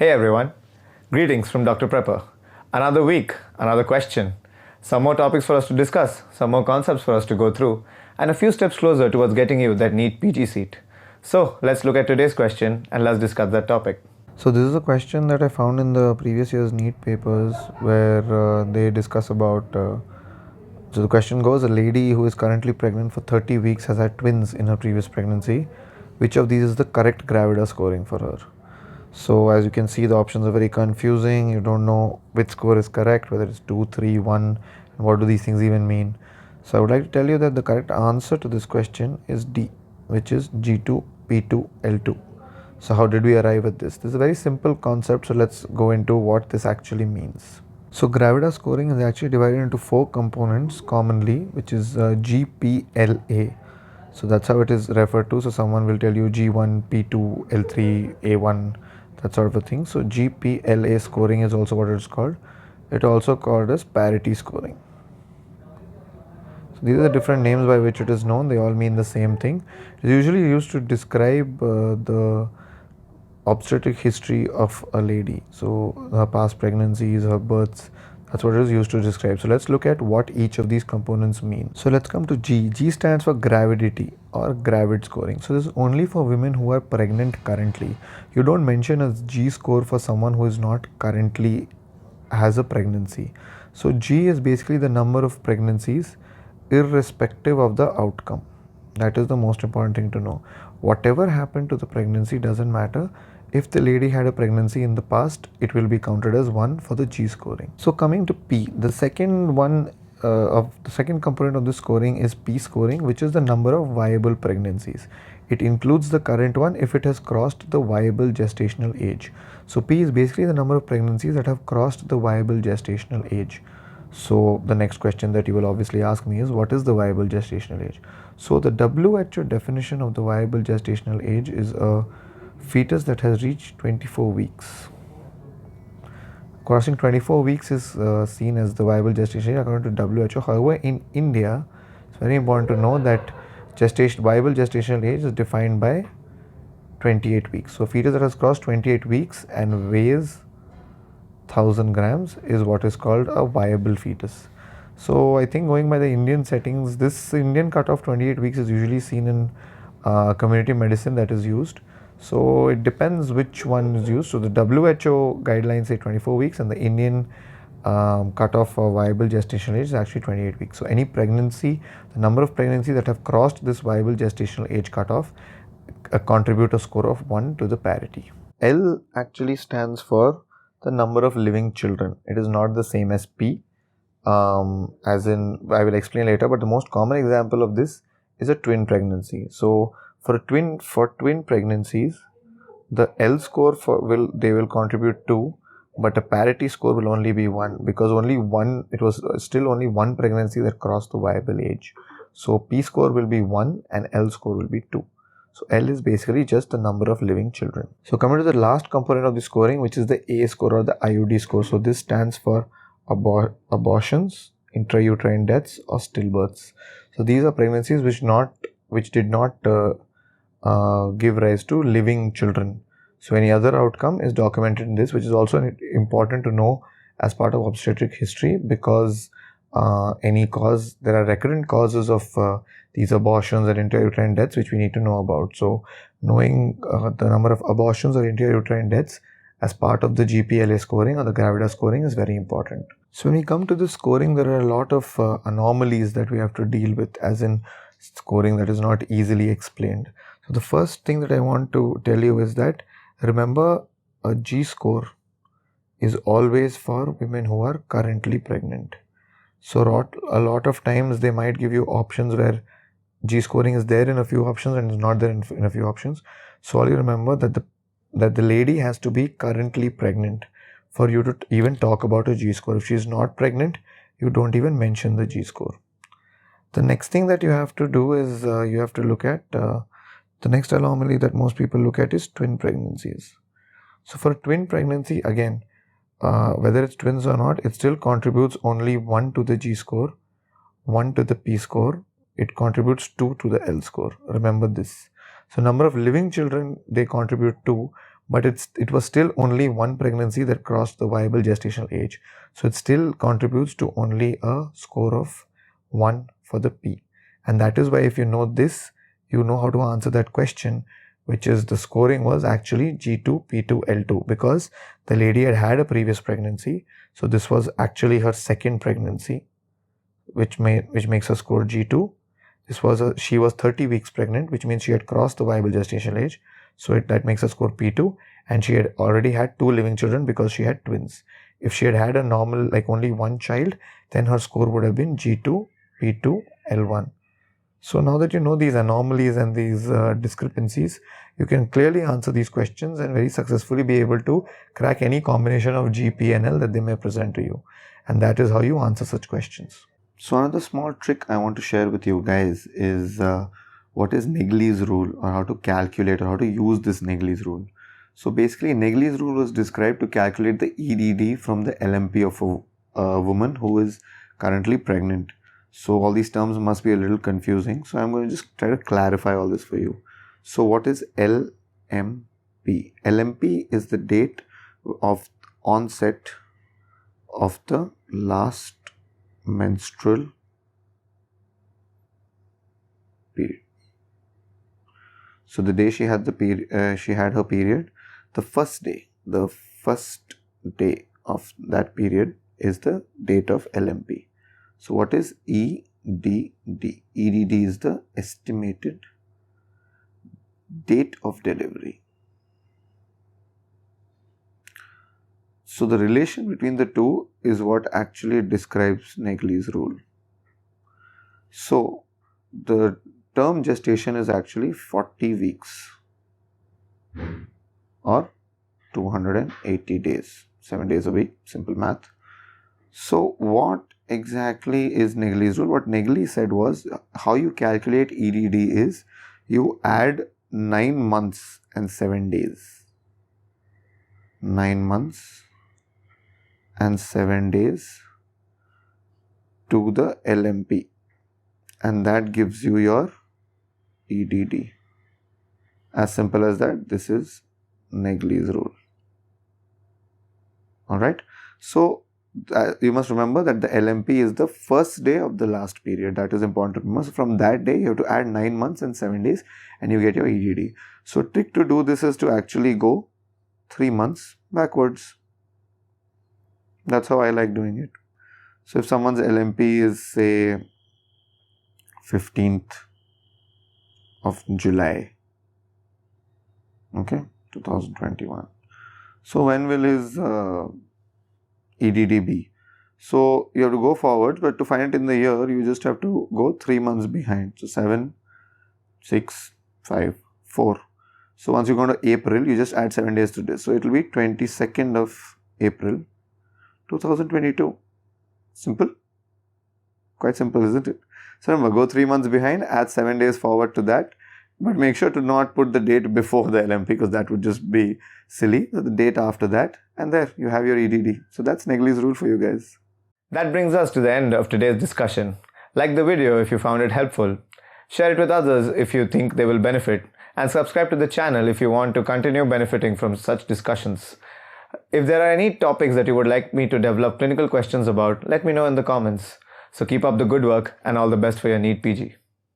Hey everyone, greetings from Dr. Prepper. Another week, another question. Some more topics for us to discuss, some more concepts for us to go through, and a few steps closer towards getting you that NEET-PG seat. So let's look at today's question and let's discuss that topic. So this is a question that I found in the previous year's NEET papers where they discuss about, so the question goes, a lady who is currently pregnant for 30 weeks has had twins in her previous pregnancy. Which of these is the correct Gravida scoring for her? So as you can see, the options are very confusing. You don't know which score is correct, whether it's 2, 3, 1, and what do these things even mean. So I would like to tell you that the correct answer to this question is D, which is G2, P2, L2. So how did we arrive at this? This is a very simple concept, so let's go into what this actually means. So Gravida scoring is actually divided into 4 components commonly, which is GPLA. So that's how it is referred to. So someone will tell you G1, P2, L3, A1, that sort of a thing. So GPLA scoring is also what it's called. It also called as parity scoring. So these are the different names by which it is known. They all mean the same thing. It is usually used to describe the obstetric history of a lady. So her past pregnancies, her births, that's what it is used to describe. So let's look at what each of these components mean. So let's come to G. G stands for gravidity or gravid scoring. So this is only for women who are pregnant currently. You don't mention a G score for someone who is not currently has a pregnancy. So G is basically the number of pregnancies irrespective of the outcome. That is the most important thing to know. Whatever happened to the pregnancy doesn't matter. If the lady had a pregnancy in the past, it will be counted as 1 for the G scoring. So coming to P, the second one of the second component of the scoring is P scoring, which is the number of viable pregnancies. It includes the current one if it has crossed the viable gestational age. So P is basically the number of pregnancies that have crossed the viable gestational age. So the next question that you will obviously ask me is, what is the viable gestational age? So the WHO definition of the viable gestational age is a fetus that has reached 24 weeks. Crossing 24 weeks is seen as the viable gestation age according to WHO. However, in India, it's very important to know that viable gestational age is defined by 28 weeks. So a fetus that has crossed 28 weeks and weighs 1000 grams is what is called a viable fetus. So I think going by the Indian settings, this Indian cutoff 28 weeks is usually seen in community medicine that is used. So it depends which one is used. So the WHO guidelines say 24 weeks and the Indian cutoff for viable gestational age is actually 28 weeks. So any pregnancy, the number of pregnancies that have crossed this viable gestational age cutoff contribute a score of 1 to the parity. L actually stands for the number of living children. It is not the same as P, as in I will explain later, but the most common example of this is a twin pregnancy. So for twin pregnancies, the L score they will contribute 2, but a parity score will only be 1 because it was still only one pregnancy that crossed the viable age. So P score will be 1 and L score will be 2. So L is basically just the number of living children. So coming to the last component of the scoring, which is the A score or the IUD score. So this stands for abortions, intrauterine deaths, or stillbirths. So these are pregnancies which did not give rise to living children. So any other outcome is documented in this, which is also important to know as part of obstetric history because there are recurrent causes of these abortions and intrauterine deaths which we need to know about. So knowing the number of abortions or intrauterine deaths as part of the GPLA scoring or the Gravida scoring is very important. So when we come to the scoring, there are a lot of anomalies that we have to deal with, as in scoring that is not easily explained. So the first thing that I want to tell you is that remember, a G score is always for women who are currently pregnant. So a lot of times they might give you options where G scoring is there in a few options and is not there in a few options. So all you remember that the lady has to be currently pregnant for you to even talk about a G score. If she is not pregnant, you don't even mention the G score. The next thing that you have to do is you have to look at the next anomaly that most people look at is twin pregnancies. So for a twin pregnancy, again, whether it's twins or not, it still contributes only 1 to the G score, 1 to the P score. It contributes 2 to the L score. Remember this. So number of living children, they contribute 2, but it was still only one pregnancy that crossed the viable gestational age. So it still contributes to only a score of 1 for the P. And that is why if you know this, you know how to answer that question, which is the scoring was actually G2, P2, L2, because the lady had a previous pregnancy. So this was actually her second pregnancy, which makes her score G2. She was 30 weeks pregnant, which means she had crossed the viable gestational age. So that makes her score P2, and she had already had 2 living children because she had twins. If she had a normal, like only one child, then her score would have been G2, P2, L1. So now that you know these anomalies and these discrepancies, you can clearly answer these questions and very successfully be able to crack any combination of G, P and L that they may present to you. And that is how you answer such questions. So another small trick I want to share with you guys is what is Negleys Rule, or how to calculate or how to use this Negleys Rule. So basically Negleys Rule was described to calculate the EDD from the LMP of a woman who is currently pregnant. So all these terms must be a little confusing. So I'm going to just try to clarify all this for you. So what is LMP? LMP is the date of onset of the last menstrual period. So the day she had the period, she had her period, the first day of that period is the date of LMP. So what is EDD? EDD is the estimated date of delivery. So the relation between the two is what actually describes Negleys Rule. So the term gestation is actually 40 weeks or 280 days, 7 days a week, simple math. So what exactly is Negleys Rule? What Negle said was, how you calculate EDD is you add 9 months and 7 days. 9 months and 7 days to the LMP, and that gives you your EDD. As simple as that. This is Negleys Rule. Alright. So you must remember that the LMP is the first day of the last period. That is important to remember. So from that day, you have to add 9 months and 7 days and you get your EDD. So trick to do this is to actually go 3 months backwards. That's how I like doing it. So if someone's LMP is say 15th of July, okay, 2021. So when will his EDD be? So you have to go forward, but to find it in the year, you just have to go 3 months behind. So 7, 6, 5, 4. So once you go to April, you just add 7 days to this. So it will be 22nd of April, 2022. Simple. Quite simple, isn't it? So remember, go 3 months behind, add 7 days forward to that. But make sure to not put the date before the LMP, because that would just be silly. So the date after that, and there you have your EDD. So that's Negleys Rule for you guys. That brings us to the end of today's discussion. Like the video if you found it helpful. Share it with others if you think they will benefit. And subscribe to the channel if you want to continue benefiting from such discussions. If there are any topics that you would like me to develop clinical questions about, let me know in the comments. So keep up the good work and all the best for your NEET-PG.